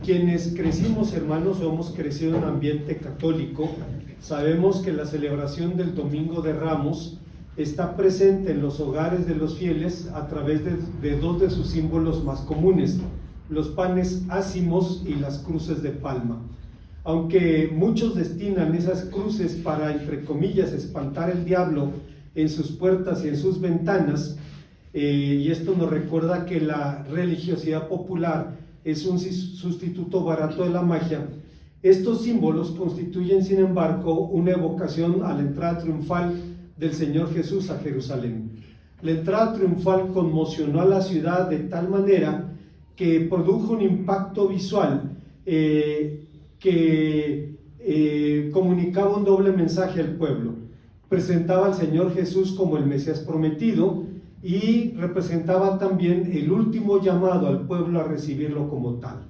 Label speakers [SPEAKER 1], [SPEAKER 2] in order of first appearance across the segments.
[SPEAKER 1] Quienes crecimos, hermanos, o hemos crecido en un ambiente católico, sabemos que la celebración del Domingo de Ramos está presente en los hogares de los fieles a través de dos de sus símbolos más comunes, los panes ácimos y las cruces de palma. Aunque muchos destinan esas cruces para, entre comillas, espantar el diablo en sus puertas y en sus ventanas, y esto nos recuerda que la religiosidad popular es un sustituto barato de la magia. Estos símbolos constituyen, sin embargo, una evocación a la entrada triunfal del Señor Jesús a Jerusalén. La entrada triunfal conmocionó a la ciudad de tal manera que produjo un impacto visual que comunicaba un doble mensaje al pueblo. Presentaba al Señor Jesús como el Mesías prometido y representaba también el último llamado al pueblo a recibirlo como tal.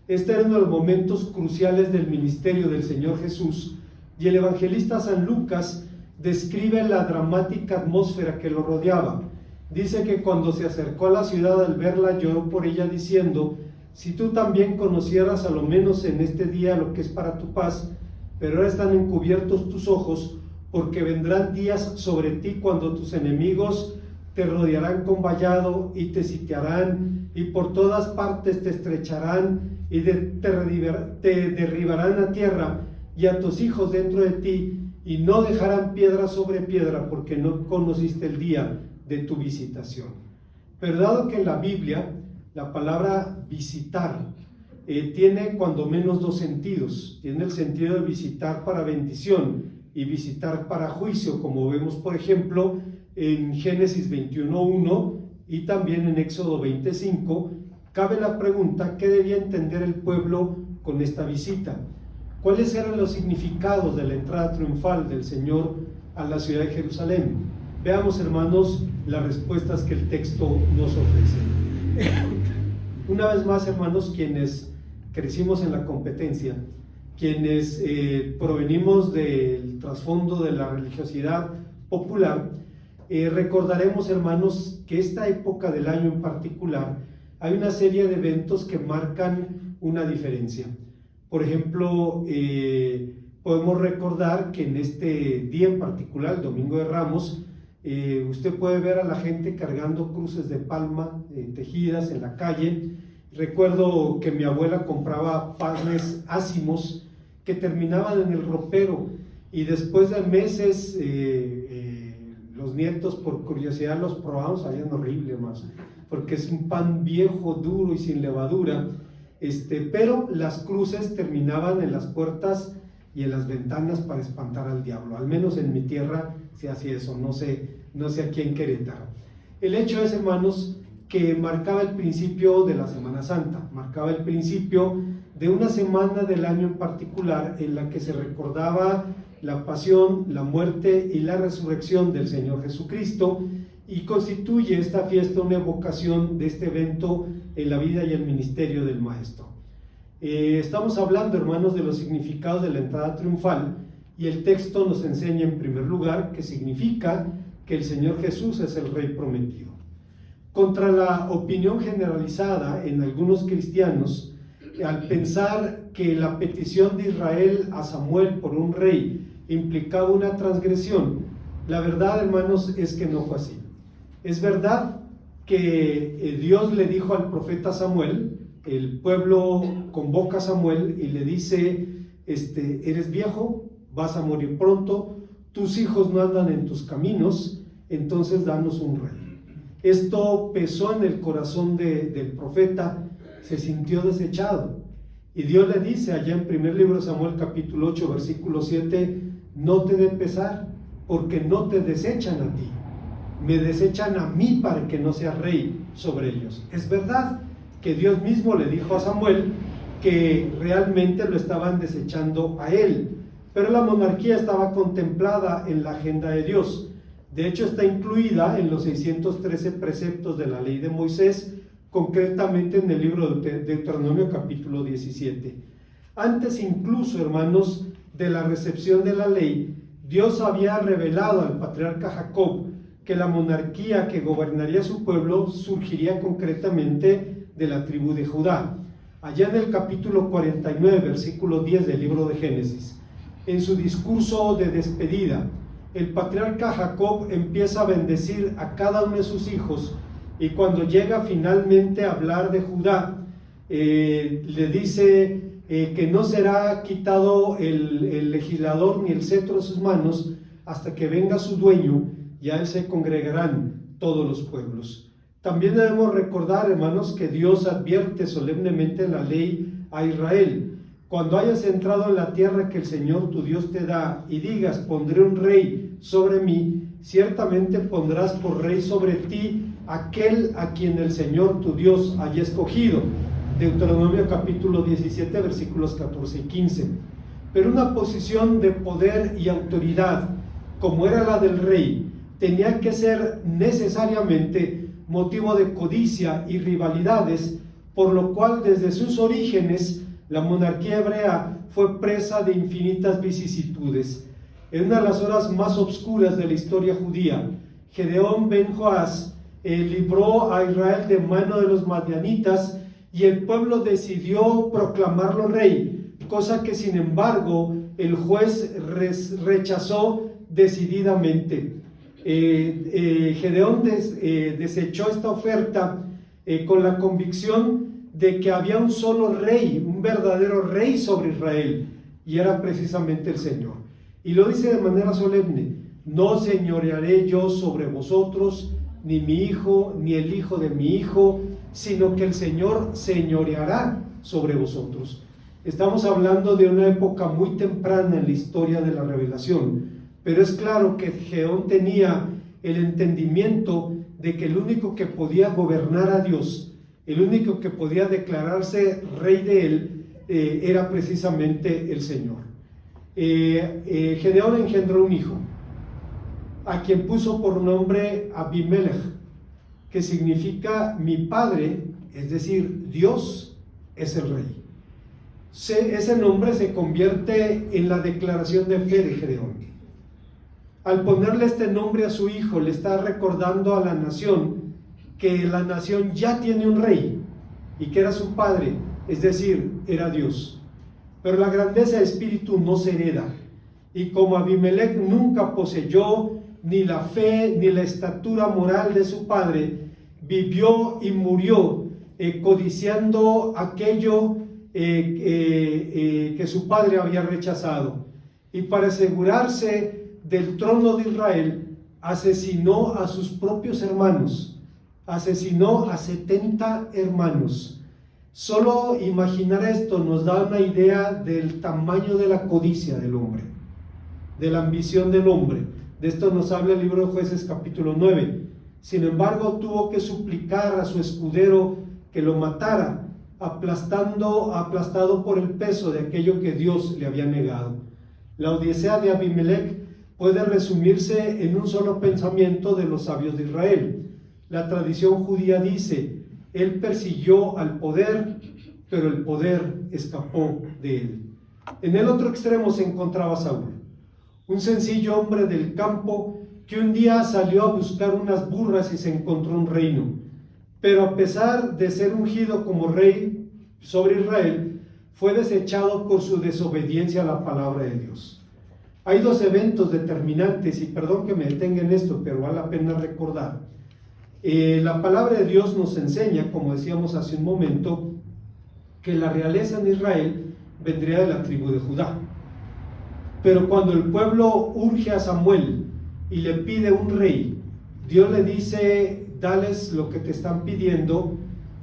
[SPEAKER 1] Este era uno de los momentos cruciales del ministerio del Señor Jesús, y el evangelista San Lucas describe la dramática atmósfera que lo rodeaba. Dice que cuando se acercó a la ciudad, al verla, lloró por ella diciendo: si tú también conocieras a lo menos en este día lo que es para tu paz, pero ahora están encubiertos tus ojos, porque vendrán días sobre ti cuando tus enemigos te rodearán con vallado y te sitiarán, y por todas partes te estrecharán y te derribarán a tierra y a tus hijos dentro de ti, y no dejarán piedra sobre piedra, porque no conociste el día de tu visitación. Pero dado que en la Biblia la palabra visitar tiene cuando menos dos sentidos. Tiene el sentido de visitar para bendición y visitar para juicio, como vemos por ejemplo en Génesis 21:1 y también en Éxodo 20:5. Cabe la pregunta: ¿qué debía entender el pueblo con esta visita? ¿Cuáles eran los significados de la entrada triunfal del Señor a la ciudad de Jerusalén? Veamos, hermanos, las respuestas que el texto nos ofrece. Una vez más, hermanos, quienes crecimos en la competencia, quienes provenimos del trasfondo de la religiosidad popular, recordaremos, hermanos, que esta época del año en particular hay una serie de eventos que marcan una diferencia. Por ejemplo, podemos recordar que en este día en particular, el Domingo de Ramos, usted puede ver a la gente cargando cruces de palma tejidas en la calle. Recuerdo que mi abuela compraba panes ácimos que terminaban en el ropero, y después de meses los nietos, por curiosidad, los probamos. Sabían horrible, más, porque es un pan viejo, duro y sin levadura, pero las cruces terminaban en las puertas y en las ventanas para espantar al diablo. Al menos en mi tierra se hacía eso, no sé aquí en Querétaro. El hecho es, hermanos, que marcaba el principio de la Semana Santa, marcaba el principio de una semana del año en particular en la que se recordaba la pasión, la muerte y la resurrección del Señor Jesucristo, y constituye esta fiesta una evocación de este evento en la vida y el ministerio del Maestro. Estamos hablando, hermanos, de los significados de la entrada triunfal, y el texto nos enseña en primer lugar que significa que el Señor Jesús es el Rey prometido. Contra la opinión generalizada en algunos cristianos, al pensar que la petición de Israel a Samuel por un rey implicaba una transgresión, la verdad, hermanos, es que no fue así. Es verdad que Dios le dijo al profeta Samuel, el pueblo convoca a Samuel y le dice: eres viejo, vas a morir pronto, tus hijos no andan en tus caminos, entonces danos un rey. Esto pesó en el corazón del profeta, se sintió desechado, y Dios le dice allá en primer libro de Samuel capítulo 8 versículo 7: no te dé pesar, porque no te desechan a ti, me desechan a mí para que no sea rey sobre ellos. Es verdad que Dios mismo le dijo a Samuel que realmente lo estaban desechando a él, pero la monarquía estaba contemplada en la agenda de Dios. De hecho, está incluida en los 613 preceptos de la ley de Moisés, concretamente en el libro de Deuteronomio capítulo 17. Antes incluso, hermanos, de la recepción de la ley, Dios había revelado al patriarca Jacob que la monarquía que gobernaría su pueblo surgiría concretamente de la tribu de Judá. allá en el capítulo 49, versículo 10 del libro de Génesis, en su discurso de despedida, el patriarca Jacob empieza a bendecir a cada uno de sus hijos, y cuando llega finalmente a hablar de Judá, le dice que no será quitado el legislador ni el cetro de sus manos hasta que venga su dueño, y a él se congregarán todos los pueblos. También debemos recordar, hermanos, que Dios advierte solemnemente en la ley a Israel: cuando hayas entrado en la tierra que el Señor tu Dios te da, y digas, pondré un rey sobre mí, ciertamente pondrás por rey sobre ti aquel a quien el Señor tu Dios haya escogido. Deuteronomio capítulo 17, versículos 14 y 15. Pero una posición de poder y autoridad, como era la del rey, tenía que ser necesariamente motivo de codicia y rivalidades, por lo cual desde sus orígenes la monarquía hebrea fue presa de infinitas vicisitudes. En una de las horas más obscuras de la historia judía, Gedeón ben Joás libró a Israel de mano de los madianitas, y el pueblo decidió proclamarlo rey, cosa que sin embargo el juez rechazó decididamente. Gedeón desechó esta oferta con la convicción de que había un solo rey, un verdadero rey sobre Israel, y era precisamente el Señor. Y lo dice de manera solemne: no señorearé yo sobre vosotros, ni mi hijo, ni el hijo de mi hijo, sino que el Señor señoreará sobre vosotros. Estamos hablando de una época muy temprana en la historia de la revelación, pero es claro que Gedeón tenía el entendimiento de que el único que podía gobernar a Dios, el único que podía declararse rey de él, era precisamente el Señor. Gedeón engendró un hijo, a quien puso por nombre Abimelech, que significa mi padre, es decir, Dios es el rey. Ese nombre se convierte en la declaración de fe de Gedeón. Al ponerle este nombre a su hijo, le está recordando a la nación que la nación ya tiene un rey, y que era su padre, es decir, era Dios. Pero la grandeza de espíritu no se hereda, y como Abimelech nunca poseyó ni la fe ni la estatura moral de su padre, vivió y murió codiciando aquello que su padre había rechazado, y para asegurarse del trono de Israel asesinó a sus propios hermanos, asesinó a 70 hermanos. Solo imaginar esto nos da una idea del tamaño de la codicia del hombre, de la ambición del hombre. De esto nos habla el libro de Jueces capítulo 9. Sin embargo, tuvo que suplicar a su escudero que lo matara, aplastado por el peso de aquello que Dios le había negado. La odisea de Abimelech puede resumirse en un solo pensamiento de los sabios de Israel. La tradición judía dice: él persiguió al poder, pero el poder escapó de él. En el otro extremo se encontraba Saúl, un sencillo hombre del campo que un día salió a buscar unas burras y se encontró un reino. Pero a pesar de ser ungido como rey sobre Israel, fue desechado por su desobediencia a la palabra de Dios. Hay dos eventos determinantes, y perdón que me detenga en esto, pero vale la pena recordar. La palabra de Dios nos enseña, como decíamos hace un momento, que la realeza en Israel vendría de la tribu de Judá. Pero cuando el pueblo urge a Samuel y le pide un rey, Dios le dice: dales lo que te están pidiendo,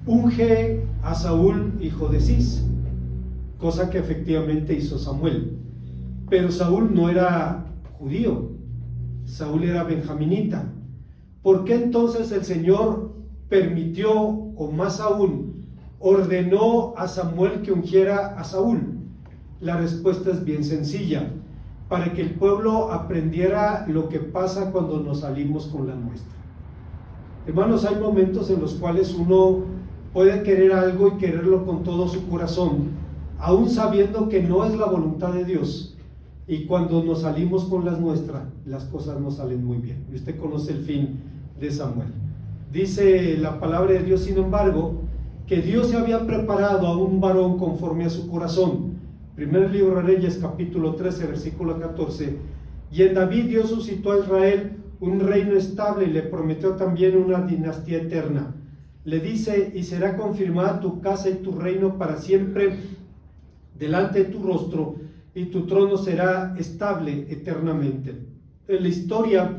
[SPEAKER 1] unge a Saúl, hijo de Cis, cosa que efectivamente hizo Samuel. Pero Saúl no era judío, Saúl era benjaminita. ¿Por qué entonces el Señor permitió, o más aún, ordenó a Samuel que ungiera a Saúl? La respuesta es bien sencilla: para que el pueblo aprendiera lo que pasa cuando nos salimos con la nuestra. Hermanos, hay momentos en los cuales uno puede querer algo y quererlo con todo su corazón, aún sabiendo que no es la voluntad de Dios. Y cuando nos salimos con las nuestras, las cosas no salen muy bien. Y usted conoce el fin de Samuel. Dice la palabra de Dios, sin embargo, que Dios se había preparado a un varón conforme a su corazón. Primer libro de Reyes, capítulo 13, versículo 14. Y en David Dios suscitó a Israel un reino estable y le prometió también una dinastía eterna. Le dice: y será confirmada tu casa y tu reino para siempre delante de tu rostro, y tu trono será estable eternamente. En la historia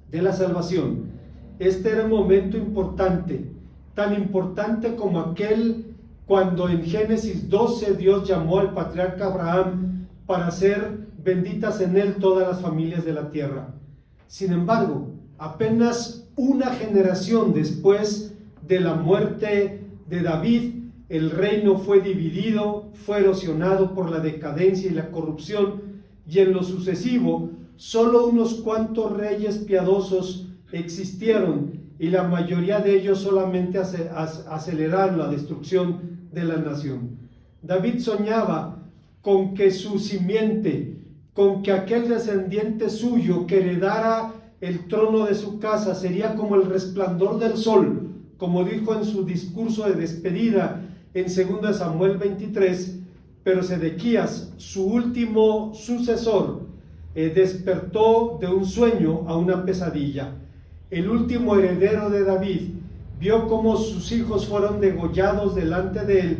[SPEAKER 1] de la salvación, este era un momento importante, tan importante como aquel cuando en Génesis 12 Dios llamó al patriarca Abraham para hacer benditas en él todas las familias de la tierra. Sin embargo, apenas una generación después de la muerte de David, el reino fue dividido, fue erosionado por la decadencia y la corrupción, y en lo sucesivo, solo unos cuantos reyes piadosos existieron, y la mayoría de ellos solamente aceleraron la destrucción de la nación. David soñaba con que su simiente, con que aquel descendiente suyo que heredara el trono de su casa sería como el resplandor del sol, como dijo en su discurso de despedida en 2 Samuel 23, pero Sedequías, su último sucesor, despertó de un sueño a una pesadilla. El último heredero de David vio cómo sus hijos fueron degollados delante de él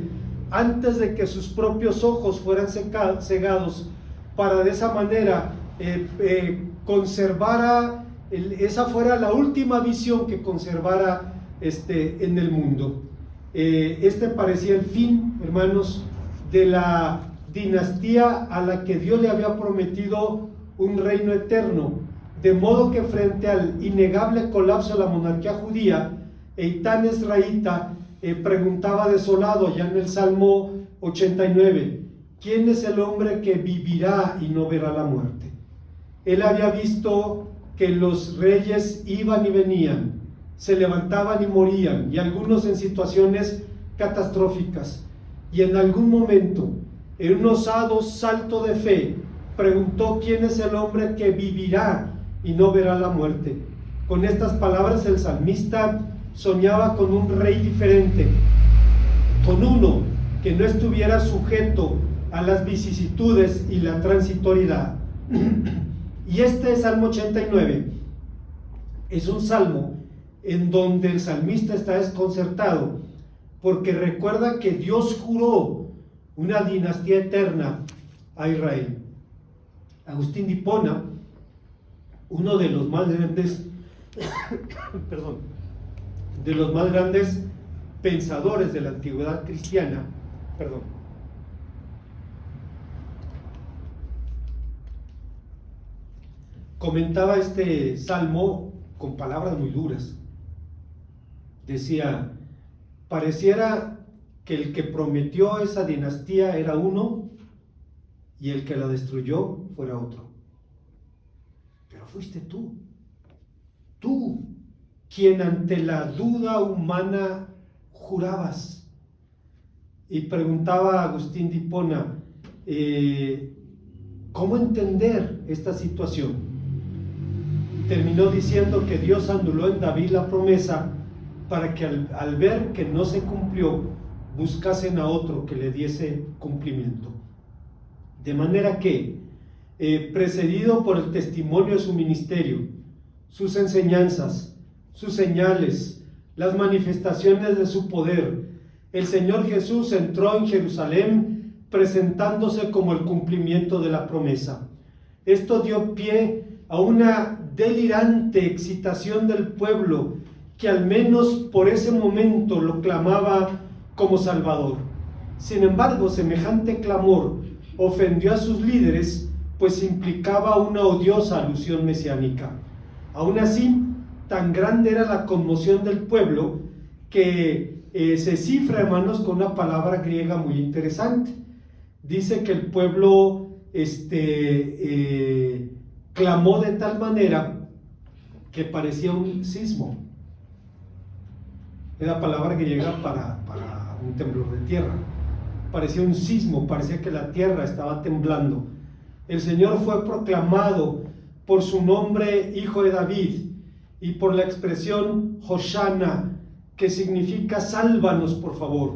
[SPEAKER 1] antes de que sus propios ojos fueran cegados, para de esa manera conservara, esa fuera la última visión que conservara en el mundo. Este parecía el fin, hermanos, de la dinastía a la que Dios le había prometido un reino eterno, de modo que frente al innegable colapso de la monarquía judía, Eitán Ezraíta preguntaba desolado ya en el Salmo 89, ¿quién es el hombre que vivirá y no verá la muerte? Él había visto que los reyes iban y venían, se levantaban y morían, y algunos en situaciones catastróficas, y en algún momento, en un osado salto de fe, preguntó quién es el hombre que vivirá y no verá la muerte. Con estas palabras el salmista soñaba con un rey diferente, con uno que no estuviera sujeto a las vicisitudes y la transitoriedad. Y este Salmo 89 es un salmo en donde el salmista está desconcertado, porque recuerda que Dios juró una dinastía eterna a Israel. Agustín de Hipona, uno de los más grandes de los más grandes pensadores de la antigüedad cristiana, comentaba este salmo con palabras muy duras. Decía: pareciera que el que prometió esa dinastía era uno y el que la destruyó fuera otro. Pero fuiste tú, quien ante la duda humana jurabas. Y preguntaba a Agustín de Hipona, ¿cómo entender esta situación? Terminó diciendo que Dios anuló en David la promesa para que al ver que no se cumplió, buscasen a otro que le diese cumplimiento. De manera que, precedido por el testimonio de su ministerio, sus enseñanzas, sus señales, las manifestaciones de su poder, el Señor Jesús entró en Jerusalén presentándose como el cumplimiento de la promesa. Esto dio pie a una delirante excitación del pueblo que al menos por ese momento lo clamaba como Salvador. Sin embargo, semejante clamor ofendió a sus líderes, pues implicaba una odiosa alusión mesiánica. Aún así, tan grande era la conmoción del pueblo que se cifra, hermanos, con una palabra griega muy interesante. Dice que el pueblo clamó de tal manera que parecía un sismo. Es la palabra griega para un temblor de tierra. Parecía un sismo, parecía que la tierra estaba temblando. El Señor fue proclamado por su nombre, Hijo de David, y por la expresión Hosanna, que significa sálvanos por favor.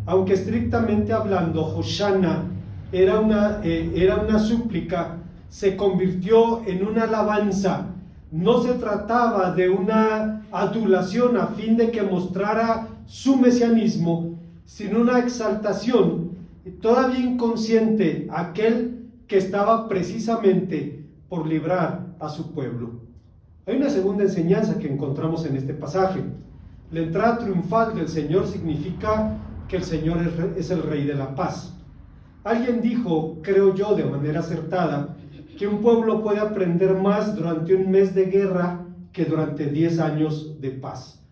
[SPEAKER 1] Aunque estrictamente hablando, Hosanna era una súplica, se convirtió en una alabanza. No se trataba de una adulación a fin de que mostrara su mesianismo, sino una exaltación, todavía inconsciente, aquel que estaba precisamente por librar a su pueblo. Hay una segunda enseñanza que encontramos en este pasaje. La entrada triunfal del Señor significa que el Señor es el Rey de la paz. Alguien dijo, creo yo de manera acertada, que un pueblo puede aprender más durante un mes de guerra que durante 10 años de paz.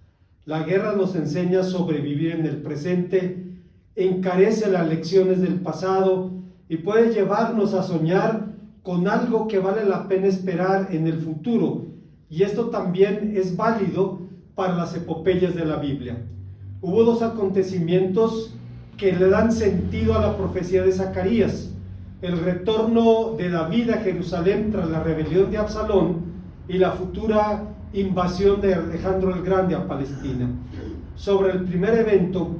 [SPEAKER 1] La guerra nos enseña a sobrevivir en el presente, encarece las lecciones del pasado y puede llevarnos a soñar con algo que vale la pena esperar en el futuro. Y esto también es válido para las epopeyas de la Biblia. Hubo dos acontecimientos que le dan sentido a la profecía de Zacarías: el retorno de David a Jerusalén tras la rebelión de Absalón y la futura invasión de Alejandro el Grande a Palestina. Sobre el primer evento,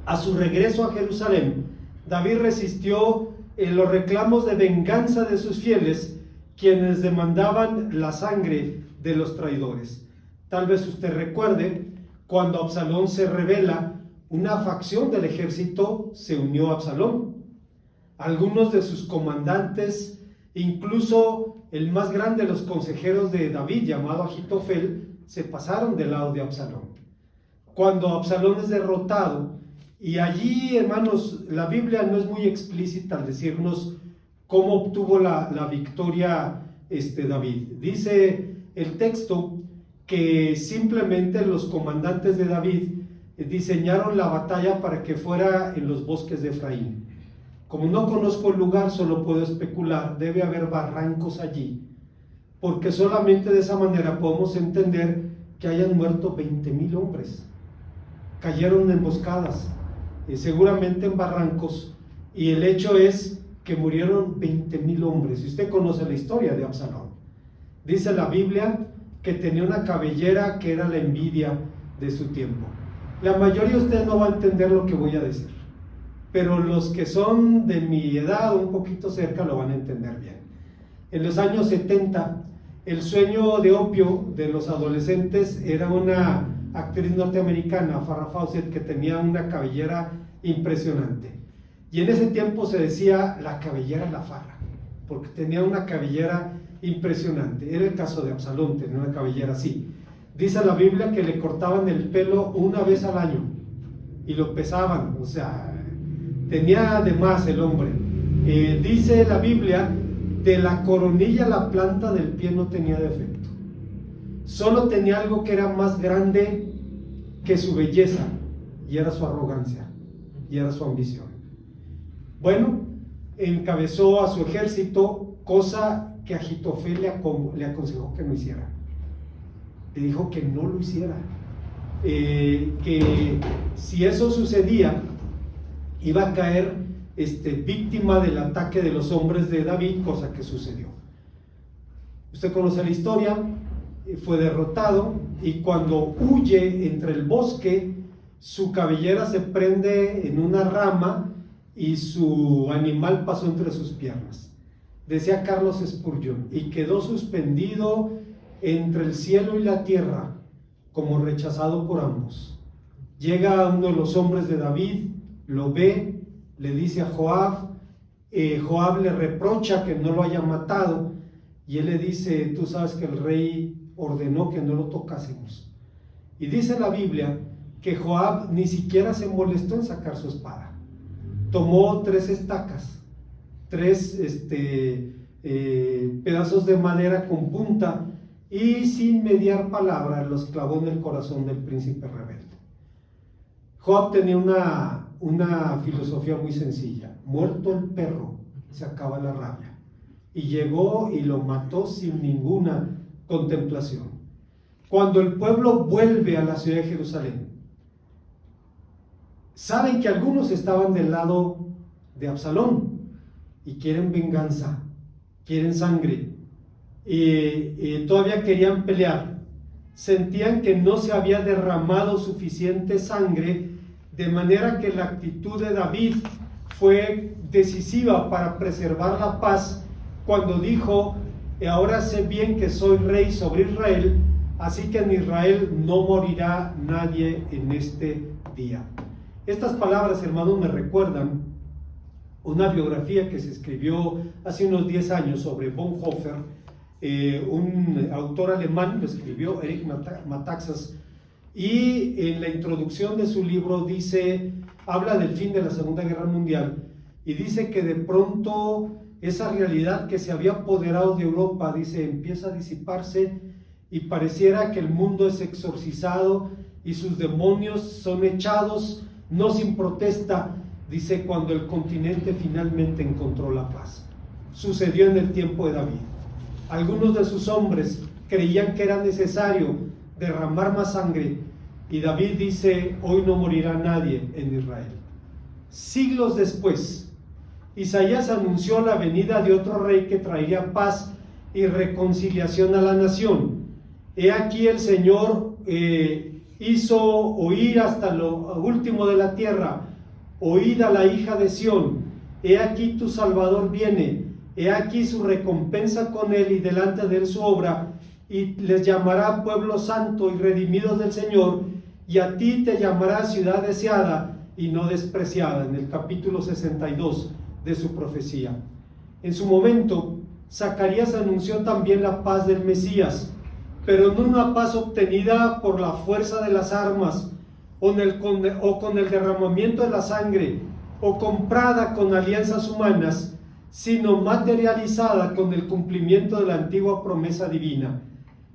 [SPEAKER 1] a su regreso a Jerusalén, David resistió los reclamos de venganza de sus fieles, quienes demandaban la sangre de los traidores. Tal vez usted recuerde, cuando Absalón se rebela, una facción del ejército se unió a Absalón. Algunos de sus comandantes, incluso el más grande de los consejeros de David, llamado Ahitofel, se pasaron del lado de Absalón. Cuando Absalón es derrotado, y allí, hermanos, la Biblia no es muy explícita al decirnos cómo obtuvo la victoria David. Dice el texto que simplemente los comandantes de David diseñaron la batalla para que fuera en los bosques de Efraín. Como no conozco el lugar, solo puedo especular, debe haber barrancos allí, porque solamente de esa manera podemos entender que hayan muerto 20,000 hombres. Cayeron emboscadas, seguramente en barrancos, y el hecho es que murieron 20,000 hombres. Y usted conoce la historia de Absalón. Dice la Biblia que tenía una cabellera que era la envidia de su tiempo. La mayoría de ustedes no va a entender lo que voy a decir, pero los que son de mi edad, un poquito cerca, lo van a entender bien. En los años 70, el sueño de opio de los adolescentes era una actriz norteamericana, Farrah Fawcett, que tenía una cabellera impresionante. Y en ese tiempo se decía la cabellera la Farrah, porque tenía una cabellera impresionante. Era el caso de Absalón, tenía una cabellera así. Dice la Biblia que le cortaban el pelo una vez al año y lo pesaban, o sea, tenía de más el hombre. Dice la Biblia, de la coronilla a la planta del pie no tenía defecto. Solo tenía algo que era más grande que su belleza, y era su arrogancia, y era su ambición. Bueno, encabezó a su ejército, cosa que Ahitofel le aconsejó que no hiciera. Le dijo que no lo hiciera, que si eso sucedía, iba a caer víctima del ataque de los hombres de David, cosa que sucedió. Usted conoce la historia, fue derrotado, y cuando huye entre el bosque, su cabellera se prende en una rama y su animal pasó entre sus piernas. Decía Carlos Spurgeon, y quedó suspendido entre el cielo y la tierra, como rechazado por ambos. Llega uno de los hombres de David, lo ve, le dice a Joab, Joab le reprocha que no lo haya matado, y él le dice, tú sabes que el rey ordenó que no lo tocásemos. Y dice la Biblia que Joab ni siquiera se molestó en sacar su espada. Tomó 3 estacas, 3 pedazos de madera con punta, y sin mediar palabra los clavó en el corazón del príncipe rebelde. Joab tenía una filosofía muy sencilla: muerto el perro, se acaba la rabia. Y llegó y lo mató sin ninguna contemplación. Cuando el pueblo vuelve a la ciudad de Jerusalén, saben que algunos estaban del lado de Absalón y quieren venganza, quieren sangre, y todavía querían pelear. sentían que no se había derramado suficiente sangre, de manera que la actitud de David fue decisiva para preservar la paz cuando dijo: ahora sé bien que soy rey sobre Israel, así que en Israel no morirá nadie en este día. Estas palabras, hermanos, me recuerdan una biografía que se escribió hace unos 10 años sobre Bonhoeffer, un autor alemán, lo escribió Erich Metaxas, y en la introducción de su libro habla del fin de la Segunda Guerra Mundial, y dice que de pronto esa realidad que se había apoderado de Europa, empieza a disiparse y pareciera que el mundo es exorcizado y sus demonios son echados, no sin protesta, cuando el continente finalmente encontró la paz. Sucedió en el tiempo de David. Algunos de sus hombres creían que era necesario derramar más sangre, y David dice: hoy no morirá nadie en Israel. Siglos después, Isaías anunció la venida de otro rey que traería paz y reconciliación a la nación. He aquí el Señor hizo oír hasta lo último de la tierra: oíd a la hija de Sión, he aquí tu Salvador viene, he aquí su recompensa con él y delante de él su obra, y les llamará pueblo santo y redimidos del Señor, y a ti te llamará ciudad deseada y no despreciada, en el capítulo 62 de su profecía. En su momento, Zacarías anunció también la paz del Mesías, pero no una paz obtenida por la fuerza de las armas, o con el derramamiento de la sangre, o comprada con alianzas humanas, sino materializada con el cumplimiento de la antigua promesa divina.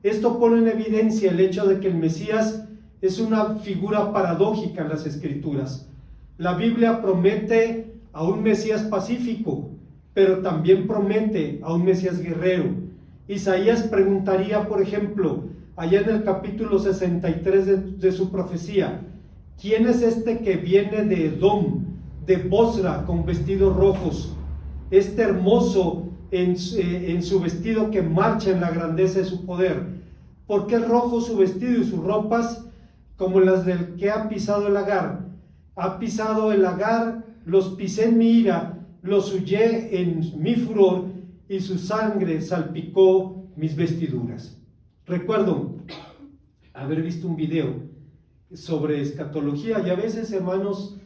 [SPEAKER 1] Esto pone en evidencia el hecho de que el Mesías es una figura paradójica en las Escrituras. La Biblia promete a un Mesías pacífico, pero también promete a un Mesías guerrero. Isaías preguntaría, por ejemplo, allá en el capítulo 63 de su profecía: ¿quién es este que viene de Edom, de Bosra, con vestidos rojos? Este hermoso en su vestido, que marcha en la grandeza de su poder. ¿Por qué es rojo su vestido y sus ropas como las del que ha pisado el lagar? Ha pisado el lagar, los pisé en mi ira, los hullé en mi furor, y su sangre salpicó mis vestiduras. Recuerdo haber visto un video sobre escatología, y a veces, hermanos,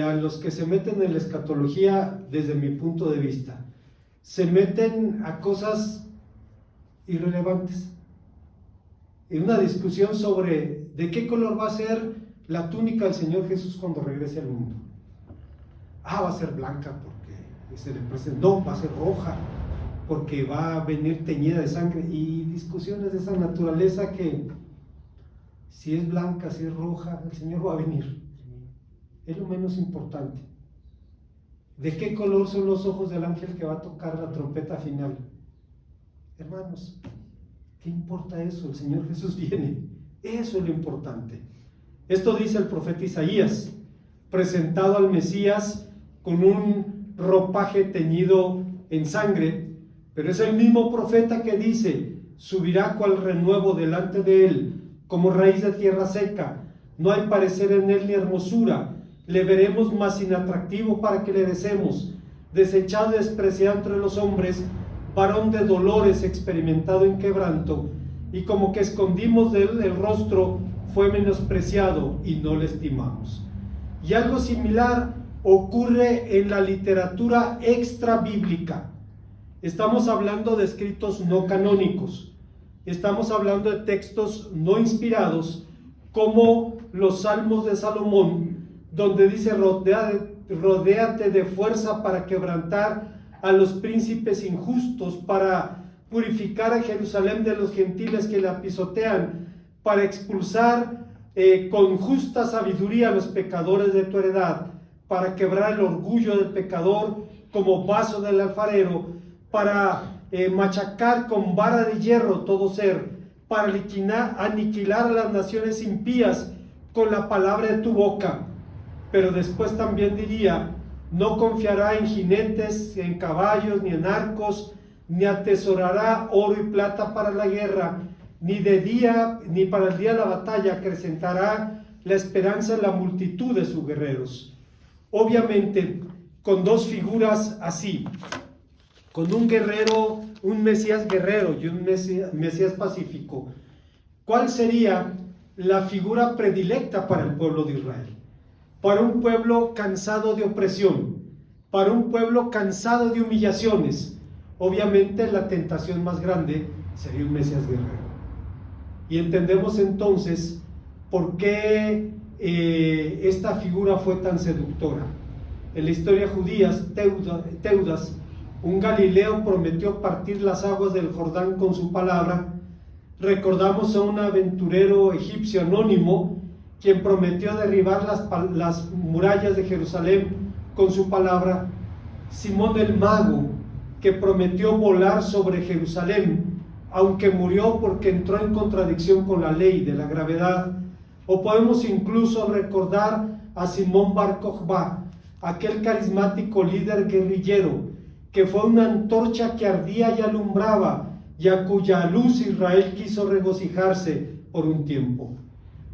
[SPEAKER 1] a los que se meten en la escatología, desde mi punto de vista, se meten a cosas irrelevantes. En una discusión sobre de qué color va a ser la túnica del Señor Jesús cuando regrese al mundo. Va a ser blanca porque se le presenta. No, va a ser roja porque va a venir teñida de sangre, y discusiones de esa naturaleza, que si es blanca, si es roja, el Señor va a venir. Es lo menos importante. ¿De qué color son los ojos del ángel que va a tocar la trompeta final? Hermanos, ¿qué importa eso? El Señor Jesús viene. Eso es lo importante. Esto dice el profeta Isaías, presentado al Mesías con un ropaje teñido en sangre, pero es el mismo profeta que dice: subirá cual renuevo delante de él, como raíz de tierra seca, no hay parecer en él ni hermosura, le veremos más inatractivo para que le deseemos, desechado y despreciado entre los hombres, varón de dolores, experimentado en quebranto, y como que escondimos de él el rostro, fue menospreciado y no le estimamos. Y algo similar ocurre en la literatura extra bíblica. Estamos hablando de escritos no canónicos, estamos hablando de textos no inspirados, como los Salmos de Salomón, donde dice: rodéate de fuerza para quebrantar a los príncipes injustos, para purificar a Jerusalén de los gentiles que la pisotean, para expulsar con justa sabiduría a los pecadores de tu heredad, para quebrar el orgullo del pecador como vaso del alfarero, para machacar con vara de hierro todo ser, para aniquilar a las naciones impías con la palabra de tu boca. Pero después también diría: no confiará en jinetes, en caballos, ni en arcos, ni atesorará oro y plata para la guerra, ni de día, ni para el día de la batalla acrecentará la esperanza en la multitud de sus guerreros. Obviamente, con dos figuras así, con un guerrero, un Mesías guerrero y un Mesías pacífico, ¿cuál sería la figura predilecta para el pueblo de Israel? Para un pueblo cansado de opresión, para un pueblo cansado de humillaciones, obviamente la tentación más grande sería un Mesías guerrero. Y entendemos entonces por qué esta figura fue tan seductora. En la historia judía, Teudas, un galileo, prometió partir las aguas del Jordán con su palabra. Recordamos a un aventurero egipcio anónimo quien prometió derribar las murallas de Jerusalén con su palabra. Simón el mago, que prometió volar sobre Jerusalén, aunque murió porque entró en contradicción con la ley de la gravedad. O podemos incluso recordar a Simón Bar Kokhba, aquel carismático líder guerrillero, que fue una antorcha que ardía y alumbraba, y a cuya luz Israel quiso regocijarse por un tiempo.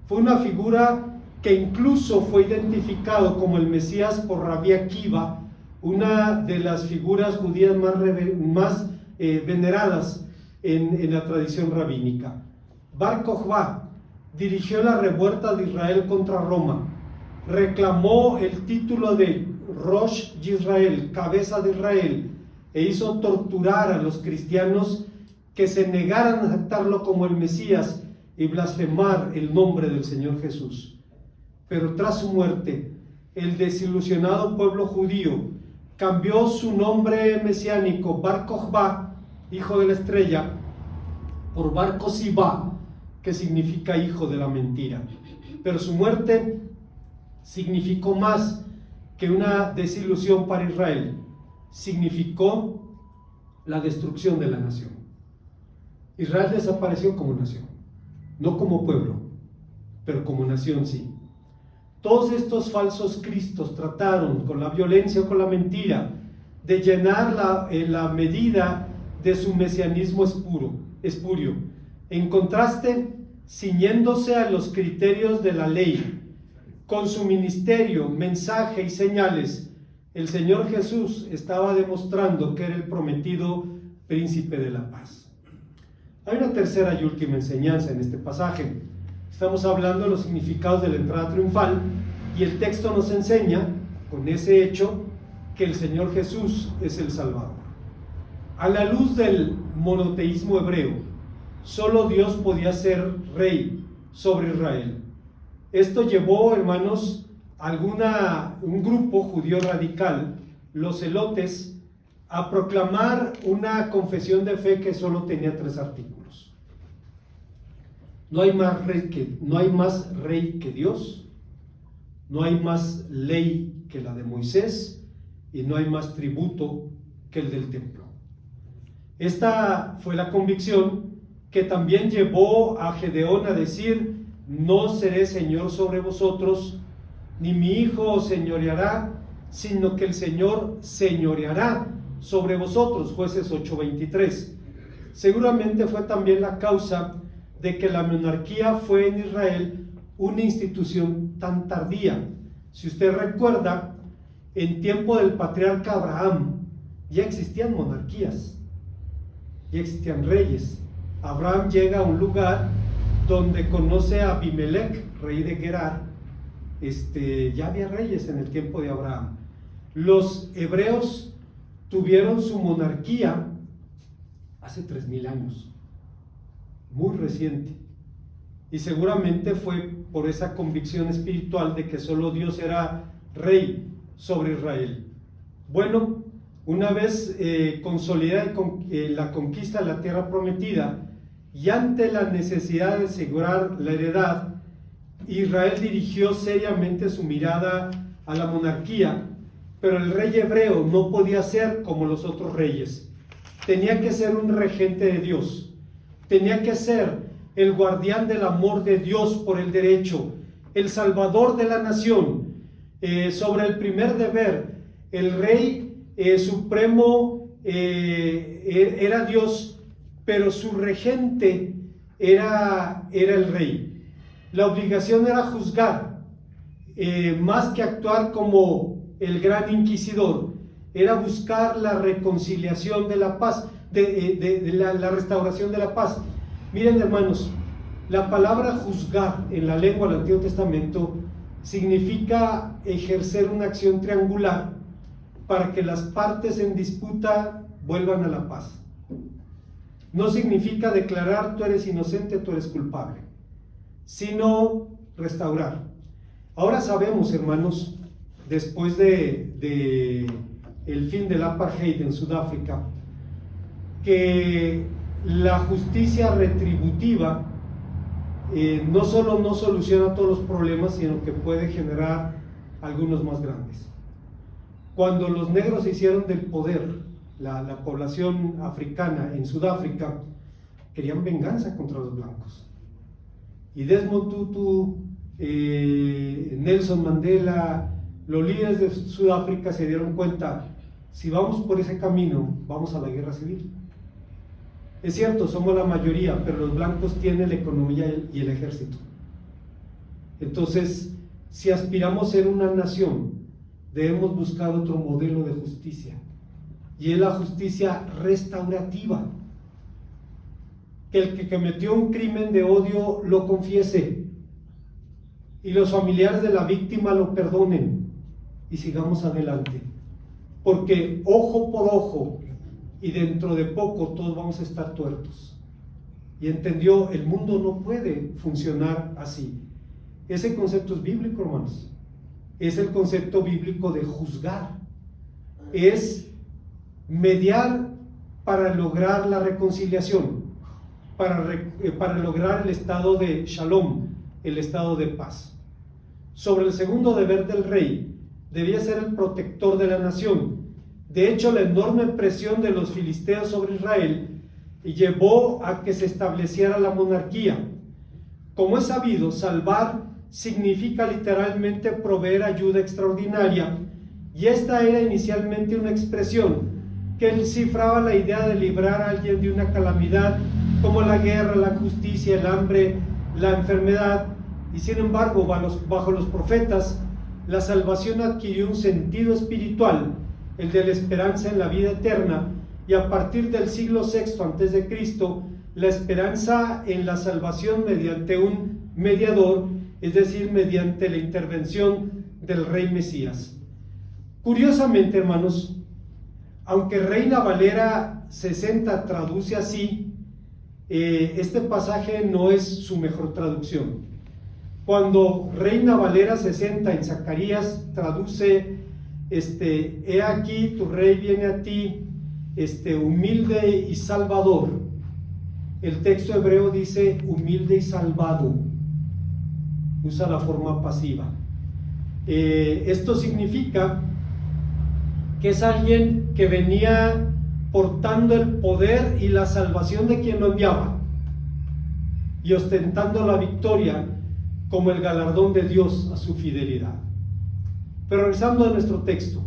[SPEAKER 1] Fue una figura que incluso fue identificado como el Mesías por Rabí Akiva, una de las figuras judías más veneradas en la tradición rabínica. Bar Kokhba dirigió la revuelta de Israel contra Roma, reclamó el título de Rosh Yisrael, cabeza de Israel, e hizo torturar a los cristianos que se negaran a aceptarlo como el Mesías y blasfemar el nombre del Señor Jesús. Pero tras su muerte, el desilusionado pueblo judío cambió su nombre mesiánico, Bar Kokhba, hijo de la estrella, por Bar Kosiba, que significa hijo de la mentira. Pero su muerte significó más que una desilusión para Israel, significó la destrucción de la nación. Israel desapareció como nación, no como pueblo, pero como nación sí. Todos estos falsos cristos trataron con la violencia o con la mentira de llenar la medida de su mesianismo espurio. En contraste, ciñéndose a los criterios de la ley, con su ministerio, mensaje y señales, el Señor Jesús estaba demostrando que era el prometido príncipe de la paz. Hay una tercera y última enseñanza en este pasaje. Estamos hablando de los significados de la entrada triunfal y el texto nos enseña, con ese hecho, que el Señor Jesús es el Salvador. A la luz del monoteísmo hebreo, solo Dios podía ser rey sobre Israel. Esto llevó, hermanos, un grupo judío radical, los celotes, a proclamar una confesión de fe que solo tenía 3 artículos. No hay más rey que Dios, no hay más ley que la de Moisés, y no hay más tributo que el del templo. Esta fue la convicción que también llevó a Gedeón a decir: no seré señor sobre vosotros, ni mi hijo os señoreará, sino que el Señor señoreará sobre vosotros. Jueces 8:23. Seguramente fue también la causa de que la monarquía fue en Israel una institución tan tardía. Si usted recuerda, en tiempo del patriarca Abraham ya existían monarquías, ya existían reyes. Abraham llega a un lugar donde conoce a Abimelech, rey de Gerar. Ya había reyes en el tiempo de Abraham. Los hebreos tuvieron su monarquía hace 3000 años, muy reciente, y seguramente fue por esa convicción espiritual de que solo Dios era rey sobre Israel. Bueno, una vez consolidada la conquista de la tierra prometida, y ante la necesidad de asegurar la heredad, Israel dirigió seriamente su mirada a la monarquía, pero el rey hebreo no podía ser como los otros reyes. Tenía que ser un regente de Dios, tenía que ser el guardián del amor de Dios por el derecho, el salvador de la nación. Sobre el primer deber, el rey supremo era Dios, pero su regente era el rey. La obligación era juzgar, más que actuar como el gran inquisidor, era buscar la reconciliación de la paz, la restauración de la paz. Miren, hermanos, la palabra juzgar en la lengua del Antiguo Testamento significa ejercer una acción triangular para que las partes en disputa vuelvan a la paz. No significa declarar tú eres inocente, tú eres culpable, sino restaurar. Ahora sabemos, hermanos, después de el fin del apartheid en Sudáfrica, que la justicia retributiva no solo no soluciona todos los problemas, sino que puede generar algunos más grandes. Cuando los negros se hicieron del poder, la población africana en Sudáfrica querían venganza contra los blancos. Y Desmond Tutu, Nelson Mandela, los líderes de Sudáfrica se dieron cuenta, si vamos por ese camino, vamos a la guerra civil. Es cierto, somos la mayoría, pero los blancos tienen la economía y el ejército. Entonces, si aspiramos a ser una nación, debemos buscar otro modelo de justicia, y es la justicia restaurativa. Que el que cometió un crimen de odio lo confiese, y los familiares de la víctima lo perdonen, y sigamos adelante, porque ojo por ojo, y dentro de poco todos vamos a estar tuertos. Y entendió, el mundo no puede funcionar así. Ese concepto es bíblico, hermanos. Es el concepto bíblico de juzgar. Es mediar para lograr la reconciliación, para lograr el estado de shalom, el estado de paz. Sobre el segundo deber del rey, debía ser el protector de la nación. De hecho, la enorme presión de los filisteos sobre Israel llevó a que se estableciera la monarquía. Como es sabido, salvar significa literalmente proveer ayuda extraordinaria, y esta era inicialmente una expresión que cifraba la idea de librar a alguien de una calamidad como la guerra, la injusticia, el hambre, la enfermedad. Y sin embargo, bajo los profetas, la salvación adquirió un sentido espiritual, el de la esperanza en la vida eterna, y a partir del siglo VI a.C., la esperanza en la salvación mediante un mediador, es decir, mediante la intervención del rey Mesías. Curiosamente, hermanos, aunque Reina Valera 60 traduce así, este pasaje no es su mejor traducción. Cuando Reina Valera 60 en Zacarías traduce, he aquí tu rey viene a ti, humilde y salvador. El texto hebreo dice humilde y salvado, usa la forma pasiva. Esto significa que es alguien que venía portando el poder y la salvación de quien lo enviaba, y ostentando la victoria como el galardón de Dios a su fidelidad. Pero regresando a nuestro texto,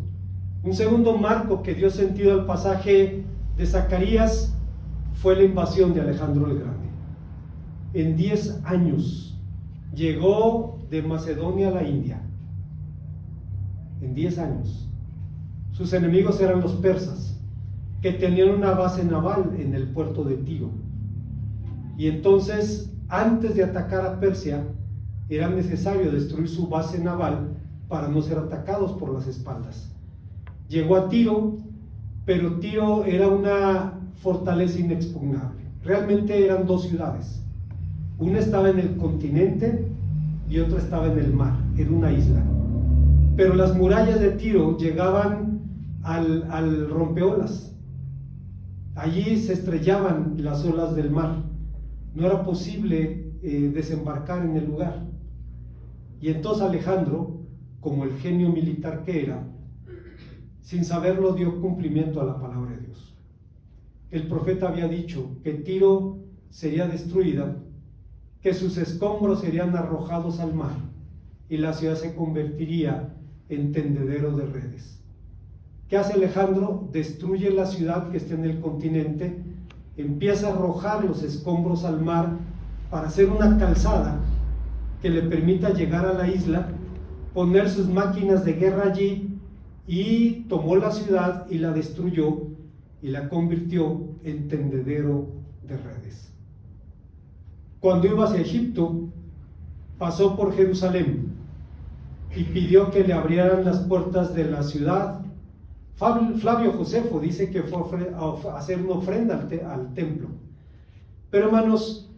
[SPEAKER 1] un segundo marco que dio sentido al pasaje de Zacarías fue la invasión de Alejandro el Grande. En 10 años llegó de Macedonia a la India. En 10 años. Sus enemigos eran los persas, que tenían una base naval en el puerto de Tiro. Y entonces, antes de atacar a Persia, era necesario destruir su base naval para no ser atacados por las espaldas. Llegó a Tiro, pero Tiro era una fortaleza inexpugnable. Realmente eran dos ciudades. Una estaba en el continente y otra estaba en el mar, era una isla. Pero las murallas de Tiro llegaban al rompeolas. Allí se estrellaban las olas del mar. No era posible desembarcar en el lugar. Y entonces Alejandro, como el genio militar que era, sin saberlo dio cumplimiento a la palabra de Dios. El profeta había dicho que Tiro sería destruida, que sus escombros serían arrojados al mar y la ciudad se convertiría en tendedero de redes. ¿Qué hace Alejandro? Destruye la ciudad que está en el continente, empieza a arrojar los escombros al mar para hacer una calzada que le permita llegar a la isla, poner sus máquinas de guerra allí, y tomó la ciudad y la destruyó y la convirtió en tendedero de redes. Cuando iba hacia Egipto, pasó por Jerusalén y pidió que le abrieran las puertas de la ciudad. Flavio Josefo dice que fue a hacer una ofrenda al templo. Pero hermanos,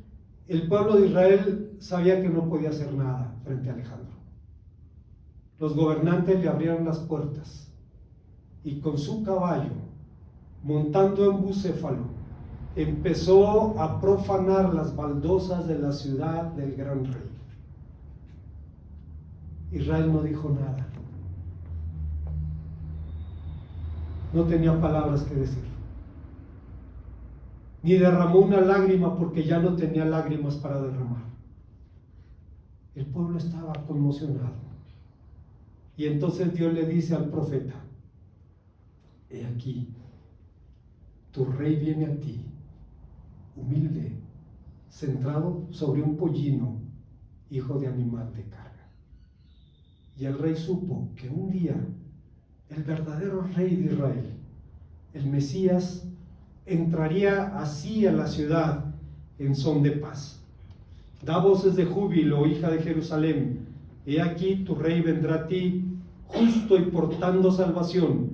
[SPEAKER 1] el pueblo de Israel sabía que no podía hacer nada frente a Alejandro. Los gobernantes le abrieron las puertas y con su caballo, montando en bucéfalo, empezó a profanar las baldosas de la ciudad del gran rey. Israel no dijo nada. No tenía palabras que decir. Ni derramó una lágrima, porque ya no tenía lágrimas para derramar. El pueblo estaba conmocionado. Y entonces Dios le dice al profeta: he aquí, tu rey viene a ti, humilde, centrado sobre un pollino, hijo de animal de carga. Y el rey supo que un día el verdadero rey de Israel, el Mesías, entraría así a la ciudad en son de paz. Da voces de júbilo, hija de Jerusalén. He aquí tu rey vendrá a ti, justo y portando salvación,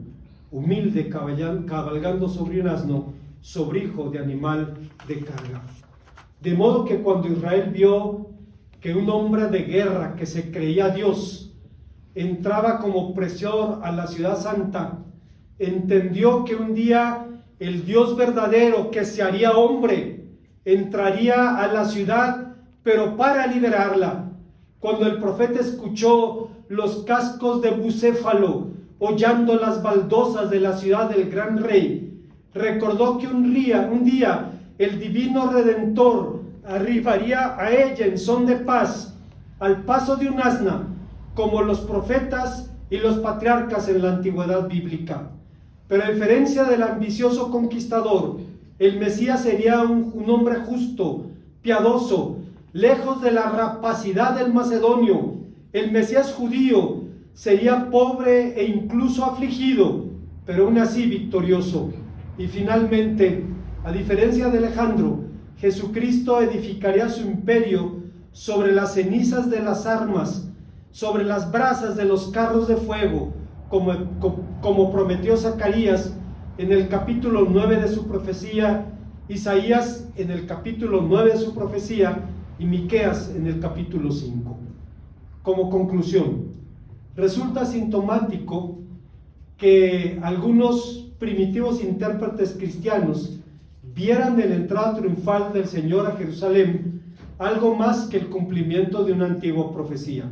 [SPEAKER 1] humilde, cabalgando sobre un asno, sobre hijo de animal de carga. De modo que cuando Israel vio que un hombre de guerra que se creía Dios entraba como opresor a la ciudad santa, entendió que un día el Dios verdadero, que se haría hombre, entraría a la ciudad, pero para liberarla. Cuando el profeta escuchó los cascos de bucéfalo hollando las baldosas de la ciudad del gran rey, recordó que un día el divino Redentor arribaría a ella en son de paz, al paso de un asna, como los profetas y los patriarcas en la antigüedad bíblica. Pero a diferencia del ambicioso conquistador, el Mesías sería un hombre justo, piadoso, lejos de la rapacidad del macedonio. El Mesías judío sería pobre e incluso afligido, pero aún así victorioso. Y finalmente, a diferencia de Alejandro, Jesucristo edificaría su imperio sobre las cenizas de las armas, sobre las brasas de los carros de fuego, como prometió Zacarías en el capítulo 9 de su profecía, Isaías en el capítulo 9 de su profecía y Miqueas en el capítulo 5. Como conclusión, resulta sintomático que algunos primitivos intérpretes cristianos vieran en la entrada triunfal del Señor a Jerusalén algo más que el cumplimiento de una antigua profecía.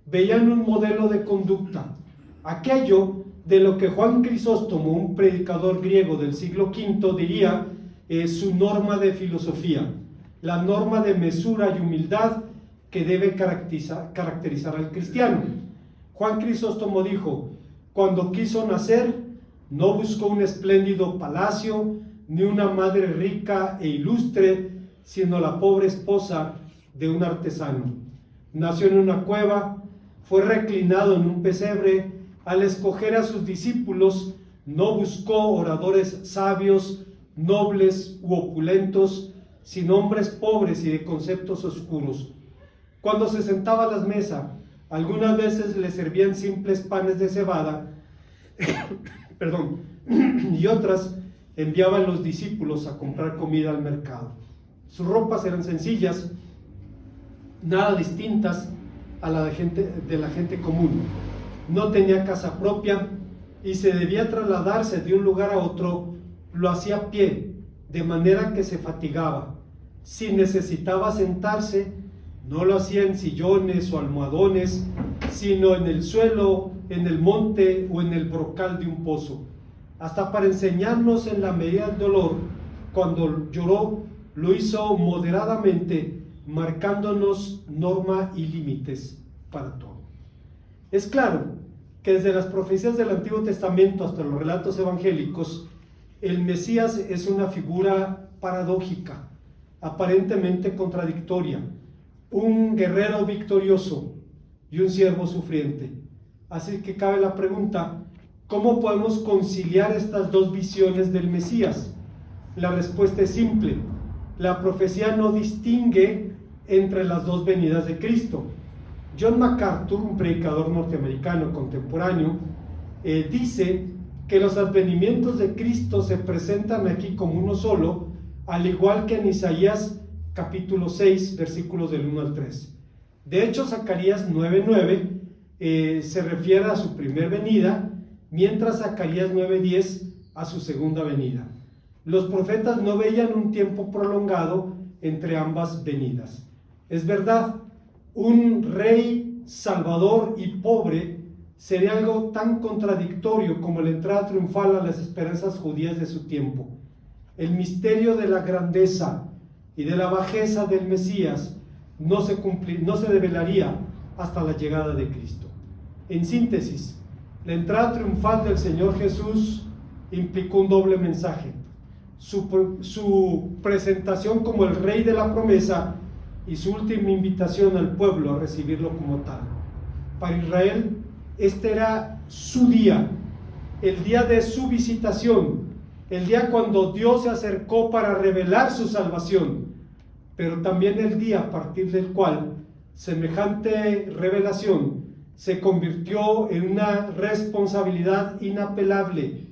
[SPEAKER 1] Veían un modelo de conducta, aquello de lo que Juan Crisóstomo, un predicador griego del siglo V, diría su norma de filosofía, la norma de mesura y humildad que debe caracterizar al cristiano. Juan Crisóstomo dijo: cuando quiso nacer, no buscó un espléndido palacio, ni una madre rica e ilustre, sino la pobre esposa de un artesano. Nació en una cueva, fue reclinado en un pesebre. Al escoger a sus discípulos, no buscó oradores sabios, nobles u opulentos, sino hombres pobres y de conceptos oscuros. Cuando se sentaba a la mesa, algunas veces le servían simples panes de cebada, y otras enviaban los discípulos a comprar comida al mercado. Sus ropas eran sencillas, nada distintas a la de la gente común. No tenía casa propia y se debía trasladarse de un lugar a otro, lo hacía a pie, de manera que se fatigaba. Si necesitaba sentarse, no lo hacía en sillones o almohadones, sino en el suelo, en el monte o en el brocal de un pozo. Hasta para enseñarnos en la medida del dolor, cuando lloró, lo hizo moderadamente, marcándonos norma y límites para todo. Es claro que desde las profecías del Antiguo Testamento hasta los relatos evangélicos, el Mesías es una figura paradójica, aparentemente contradictoria, un guerrero victorioso y un siervo sufriente. Así que cabe la pregunta, ¿cómo podemos conciliar estas dos visiones del Mesías? La respuesta es simple: la profecía no distingue entre las dos venidas de Cristo. John MacArthur, un predicador norteamericano contemporáneo, dice que los advenimientos de Cristo se presentan aquí como uno solo, al igual que en Isaías capítulo 6, versículos del 1 al 3. De hecho, Zacarías 9:9 se refiere a su primer venida, mientras Zacarías 9:10 a su segunda venida. Los profetas no veían un tiempo prolongado entre ambas venidas. Es verdad, un rey salvador y pobre sería algo tan contradictorio como la entrada triunfal a las esperanzas judías de su tiempo. El misterio de la grandeza y de la bajeza del Mesías no se develaría hasta la llegada de Cristo. En síntesis, la entrada triunfal del Señor Jesús implicó un doble mensaje: su presentación como el Rey de la promesa y su última invitación al pueblo a recibirlo como tal. Para Israel, este era su día, el día de su visitación, el día cuando Dios se acercó para revelar su salvación, pero también el día a partir del cual semejante revelación se convirtió en una responsabilidad inapelable,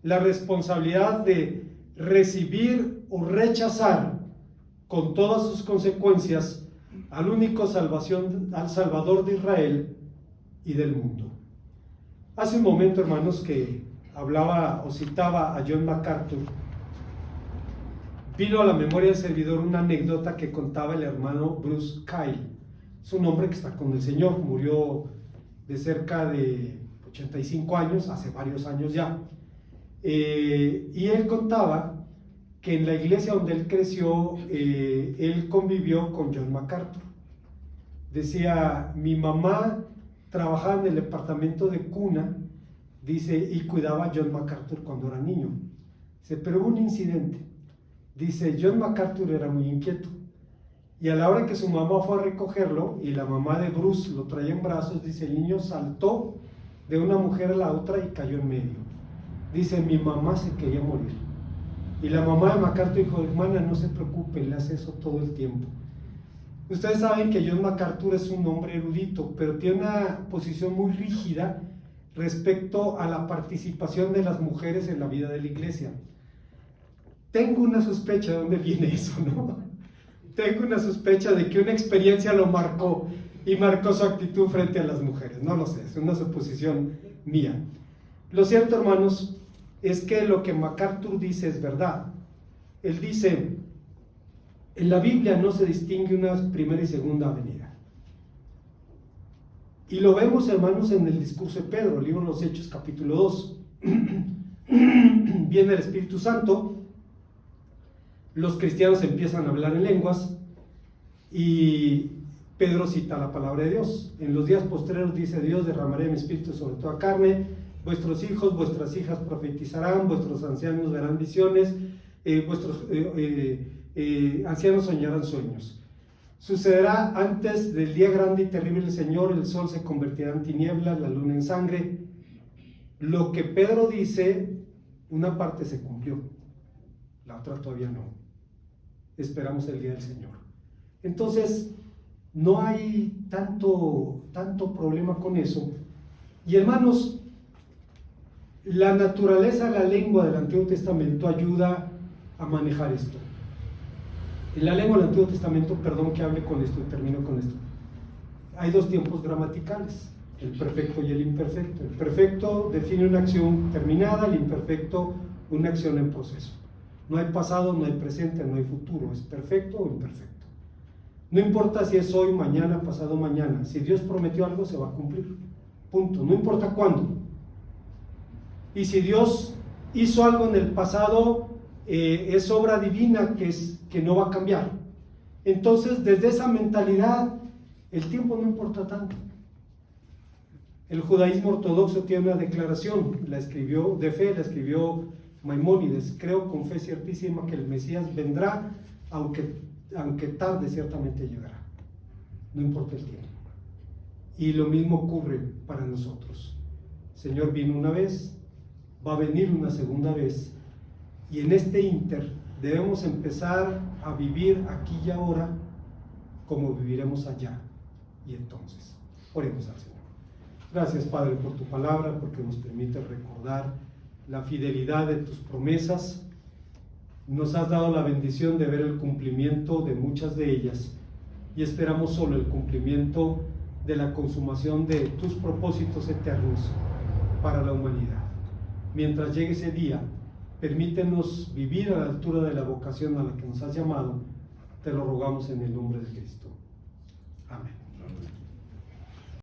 [SPEAKER 1] la responsabilidad de recibir o rechazar con todas sus consecuencias al único al Salvador de Israel y del mundo. Hace un momento, hermanos, que hablaba o citaba a John MacArthur, vino a la memoria del servidor una anécdota que contaba el hermano Bruce Kyle. Es un hombre que está con el Señor, murió de cerca de 85 años, hace varios años ya. Y él contaba que en la iglesia donde él creció, él convivió con John MacArthur. Decía, mi mamá trabajaba en el departamento de cuna, dice, y cuidaba a John MacArthur cuando era niño. Dice, pero hubo un incidente. Dice, John MacArthur era muy inquieto, y a la hora que su mamá fue a recogerlo, y la mamá de Bruce lo traía en brazos, dice, el niño saltó de una mujer a la otra y cayó en medio. Dice, mi mamá se quería morir. Y la mamá de MacArthur dijo, hermana, no se preocupe, le hace eso todo el tiempo. Ustedes saben que John MacArthur es un hombre erudito, pero tiene una posición muy rígida respecto a la participación de las mujeres en la vida de la iglesia. Tengo una sospecha de dónde viene eso, ¿no? Tengo una sospecha de que una experiencia lo marcó y marcó su actitud frente a las mujeres. No lo sé, es una suposición mía. Lo cierto, hermanos, es que lo que MacArthur dice es verdad. Él dice, en la Biblia no se distingue una primera y segunda venida. Y lo vemos, hermanos, en el discurso de Pedro, el libro de los Hechos, capítulo 2. Viene el Espíritu Santo, los cristianos empiezan a hablar en lenguas y Pedro cita la palabra de Dios. En los días postreros, dice Dios, derramaré mi espíritu sobre toda carne, vuestros hijos, vuestras hijas profetizarán, vuestros ancianos verán visiones, vuestros ancianos soñarán sueños. Sucederá antes del día grande y terrible del Señor, el sol se convertirá en tinieblas, la luna en sangre. Lo que Pedro dice, una parte se cumplió, la otra todavía no. Esperamos el día del Señor. Entonces, no hay tanto problema con eso. Y hermanos, la naturaleza de la lengua del Antiguo Testamento ayuda a manejar esto. En la lengua del Antiguo Testamento, perdón que hable con esto y termino con esto, hay dos tiempos gramaticales, el perfecto y el imperfecto. El perfecto define una acción terminada, el imperfecto una acción en proceso. No hay pasado, no hay presente, no hay futuro, es perfecto o imperfecto. No importa si es hoy, mañana, pasado mañana, si Dios prometió algo se va a cumplir, punto, no importa cuándo. Y si Dios hizo algo en el pasado, es obra divina que no va a cambiar. Entonces, desde esa mentalidad, el tiempo no importa tanto. El judaísmo ortodoxo tiene una declaración, la escribió Maimónides: creo con fe ciertísima que el Mesías vendrá, aunque aunque tarde, ciertamente llegará, no importa el tiempo. Y lo mismo ocurre para nosotros. El Señor vino una vez, va a venir una segunda vez, y en este ínter debemos empezar a vivir aquí y ahora como viviremos allá y entonces. Oremos al Señor. Gracias, Padre, por tu palabra, porque nos permite recordar la fidelidad de tus promesas. Nos has dado la bendición de ver el cumplimiento de muchas de ellas y esperamos solo el cumplimiento de la consumación de tus propósitos eternos para la humanidad. Mientras llegue ese día, permítenos vivir a la altura de la vocación a la que nos has llamado. Te lo rogamos en el nombre de Cristo. Amén.